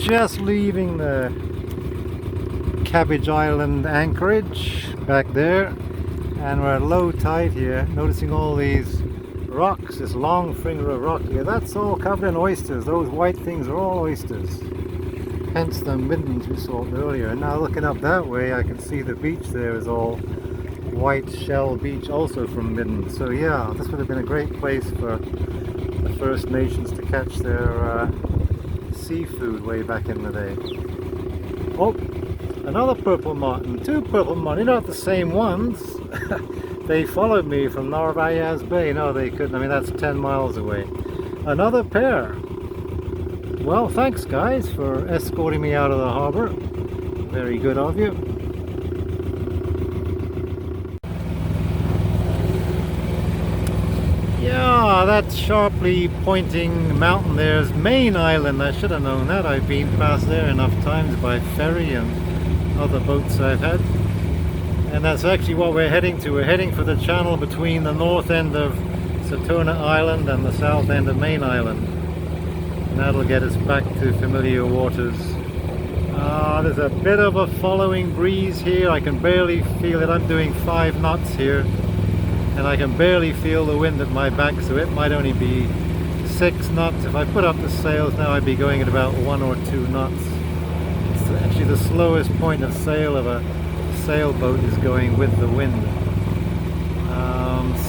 just leaving the Cabbage Island anchorage back there, and we're at low tide here, noticing all these rocks, this long finger of rock here. That's all covered in oysters. Those white things are all oysters, hence the middens we saw earlier. And now looking up that way, I can see the beach there is all white shell beach, also from middens. So yeah, this would have been a great place for the First Nations to catch their seafood way back in the day. Oh, another purple martin, two purple martin, not the same ones. They followed me from Narvaez Bay. No, they couldn't. I mean, that's 10 miles away. Another pair. Well, thanks guys for escorting me out of the harbor. Very good of you. Yeah, that sharply pointing mountain there is Mayne Island. I should have known that. I've been past there enough times by ferry and other boats I've had. And that's actually what we're heading to. We're heading for the channel between the north end of Saturna Island and the south end of Mayne Island. And that'll get us back to familiar waters. There's a bit of a following breeze here. I can barely feel it. I'm doing 5 knots here, and I can barely feel the wind at my back, so it might only be 6 knots. If I put up the sails now, I'd be going at about 1 or 2 knots. It's actually the slowest point of sail of a sailboat is going with the wind.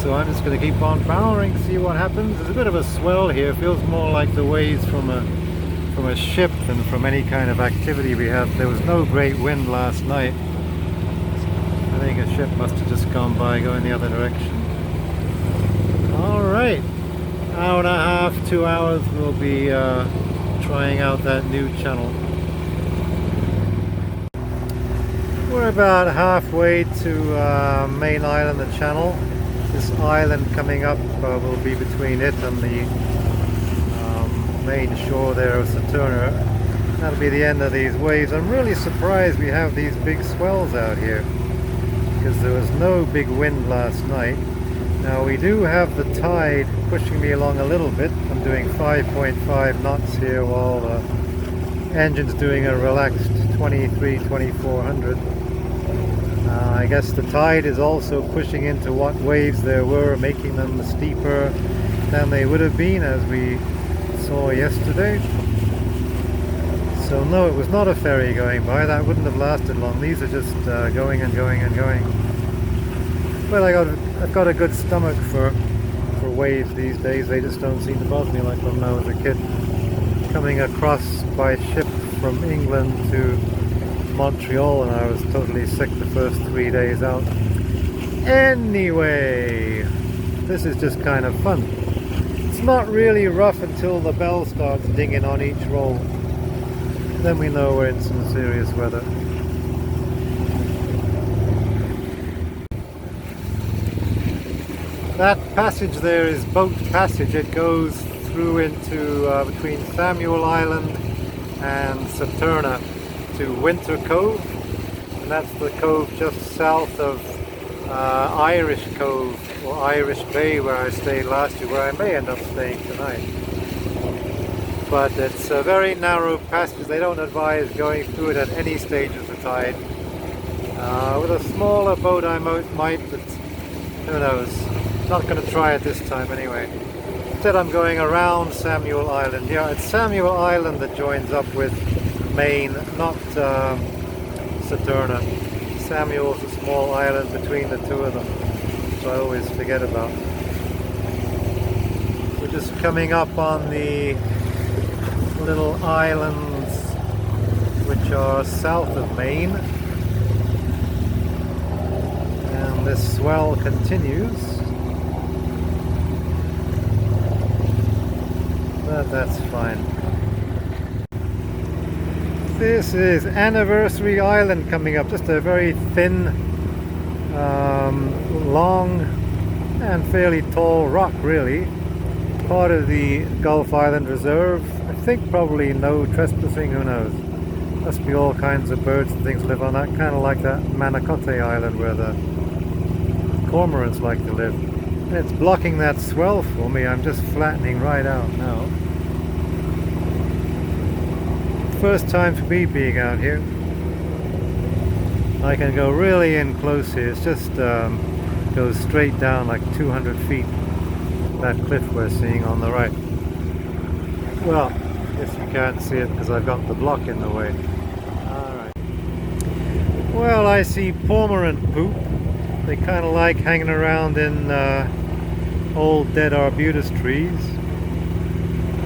So I'm just going to keep on powering, see what happens. There's a bit of a swell here. It feels more like the waves from a ship than from any kind of activity we have. There was no great wind last night. I think a ship must have just gone by going the other direction. Alright, hour and a half, 2 hours, we'll be trying out that new channel. We're about halfway to Mayne Island, the channel. This island coming up will be between it and the main shore there of Saturna. That'll be the end of these waves. I'm really surprised we have these big swells out here, because there was no big wind last night. Now we do have the tide pushing me along a little bit. I'm doing 5.5 knots here while the engine's doing a relaxed 23-2400. I guess the tide is also pushing into what waves there were, making them steeper than they would have been, as we saw yesterday. So no, it was not a ferry going by. That wouldn't have lasted long. These are just going and going and going. But I've got a good stomach for waves these days. They just don't seem to bother me like when I was a kid. Coming across by ship from England to Montreal, and I was totally sick the first 3 days out. Anyway, this is just kind of fun. It's not really rough until the bell starts dinging on each roll. Then we know we're in some serious weather. That passage there is Boat Passage. It goes through into between Samuel Island and Saturna to Winter Cove, and that's the cove just south of Irish Cove or Irish Bay, where I stayed last year, where I may end up staying tonight. But it's a very narrow passage. They don't advise going through it at any stage of the tide. With a smaller boat I might, but who knows. Not going to try it this time anyway. Instead I'm going around Samuel Island. Yeah, it's Samuel Island that joins up with Mayne, not Saturna. Samuel's a small island between the two of them, which I always forget about. We're just coming up on the little islands which are south of Mayne, and this swell continues, but that's fine. This is Anniversary Island coming up, just a very thin, long and fairly tall rock really. Part of the Gulf Island Reserve. I think probably no trespassing, who knows. Must be all kinds of birds and things live on that, kind of like that Manicote Island where the cormorants like to live. And it's blocking that swell for me. I'm just flattening right out now. first time for me being out here. I can go really in close here. It's just goes straight down like 200 feet. That cliff we're seeing on the right. Well, I guess you can't see it because I've got the block in the way. Alright. Well, I see cormorant poop. They kind of like hanging around in old dead arbutus trees.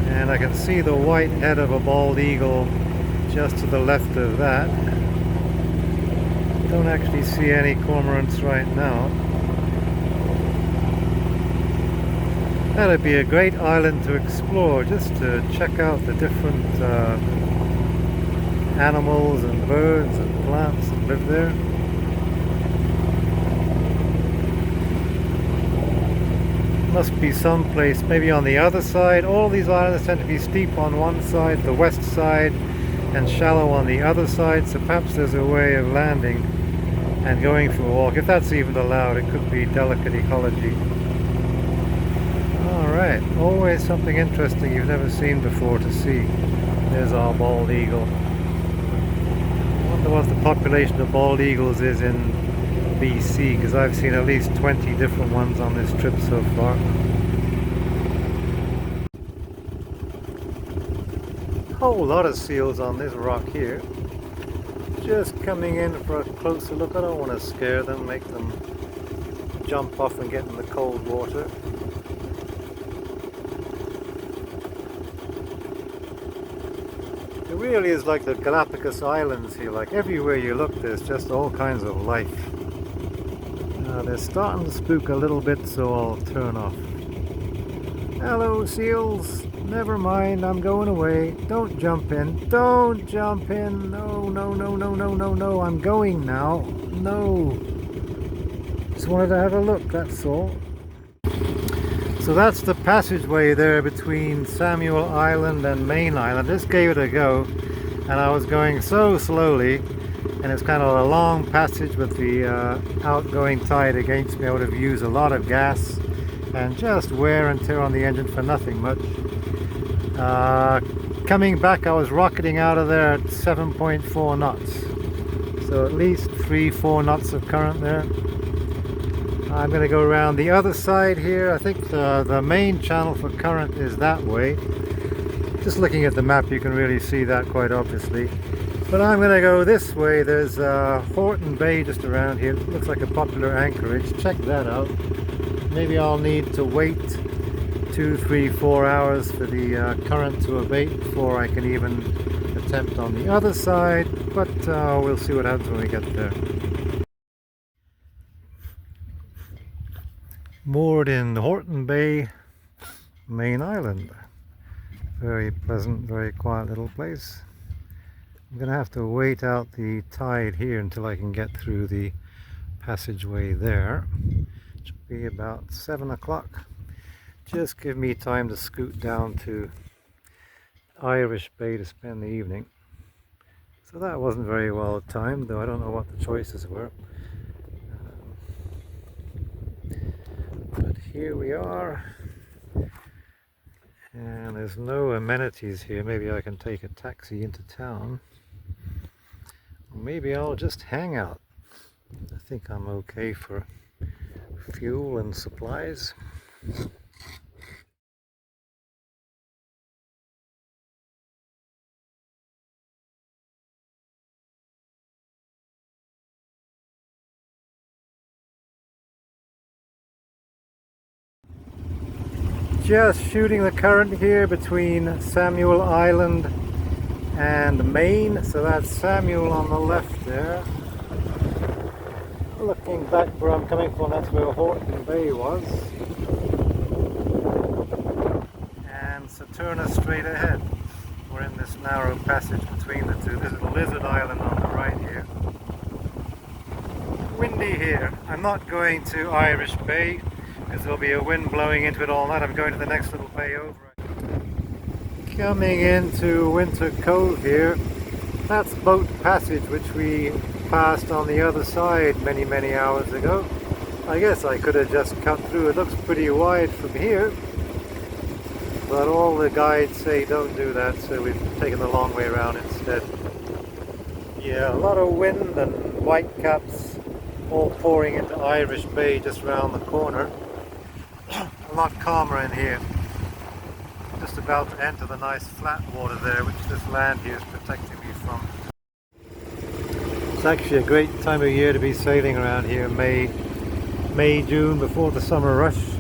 And I can see the white head of a bald eagle just to the left of that. Don't actually see any cormorants right now. That'd be a great island to explore, just to check out the different animals and birds and plants that live there. Must be someplace maybe on the other side. All these islands tend to be steep on one side, the west side, and shallow on the other side, so perhaps there's a way of landing and going for a walk. If that's even allowed, it could be delicate ecology. Alright, always something interesting you've never seen before to see. There's our bald eagle. I wonder what the population of bald eagles is in BC, because I've seen at least 20 different ones on this trip so far. Whole lot of seals on this rock here. Just coming in for a closer look. I don't want to scare them, make them jump off and get in the cold water. It really is like the Galapagos Islands here. Like everywhere you look, there's just all kinds of life. They're starting to spook a little bit, so I'll turn off. Hello, seals. Never mind, I'm going away. Don't jump in. Don't jump in. No, no, no, no, no, no, no. I'm going now. No. Just wanted to have a look, that's all. So that's the passageway there between Samuel Island and Mayne Island. Just gave it a go, and I was going so slowly, and it's kind of a long passage with the outgoing tide against me. I would have used a lot of gas and just wear and tear on the engine for nothing much. Coming back, I was rocketing out of there at 7.4 knots, so at least 3-4 knots of current there. I'm going to go around the other side here. I think the main channel for current is that way. Just looking at the map, you can really see that quite obviously. But I'm going to go this way. There's Horton Bay just around here. It looks like a popular anchorage. Check that out. Maybe I'll need to wait 2, 3, 4 hours for the current to abate before I can even attempt on the other side. But we'll see what happens when we get there. Moored in Horton Bay, Mayne Island. Very pleasant, very quiet little place. I'm going to have to wait out the tide here until I can get through the passageway there. It should be about 7 o'clock. Just give me time to scoot down to Irish Bay to spend the evening. So that wasn't very well timed, though I don't know what the choices were. But here we are, and there's no amenities here. Maybe I can take a taxi into town, or maybe I'll just hang out. I think I'm okay for fuel and supplies. Just shooting the current here between Samuel Island and Mayne. So that's Samuel on the left there. Looking back where I'm coming from, that's where Horton Bay was. And Saturna straight ahead. We're in this narrow passage between the two. This is the Lizard Island on the right here. Windy here. I'm not going to Irish Bay, because there'll be a wind blowing into it all night. I'm going to the next little bay over. Coming into Winter Cove here. That's Boat Passage, which we passed on the other side many hours ago. I guess I could have just cut through. It looks pretty wide from here. but all the guides say don't do that, so we've taken the long way around instead. Yeah, a lot of wind and whitecaps all pouring into Irish Bay just around the corner. A lot calmer in here. Just about to enter the nice flat water there, which this land here is protecting me from. It's actually a great time of year to be sailing around here, May, June, before the summer rush.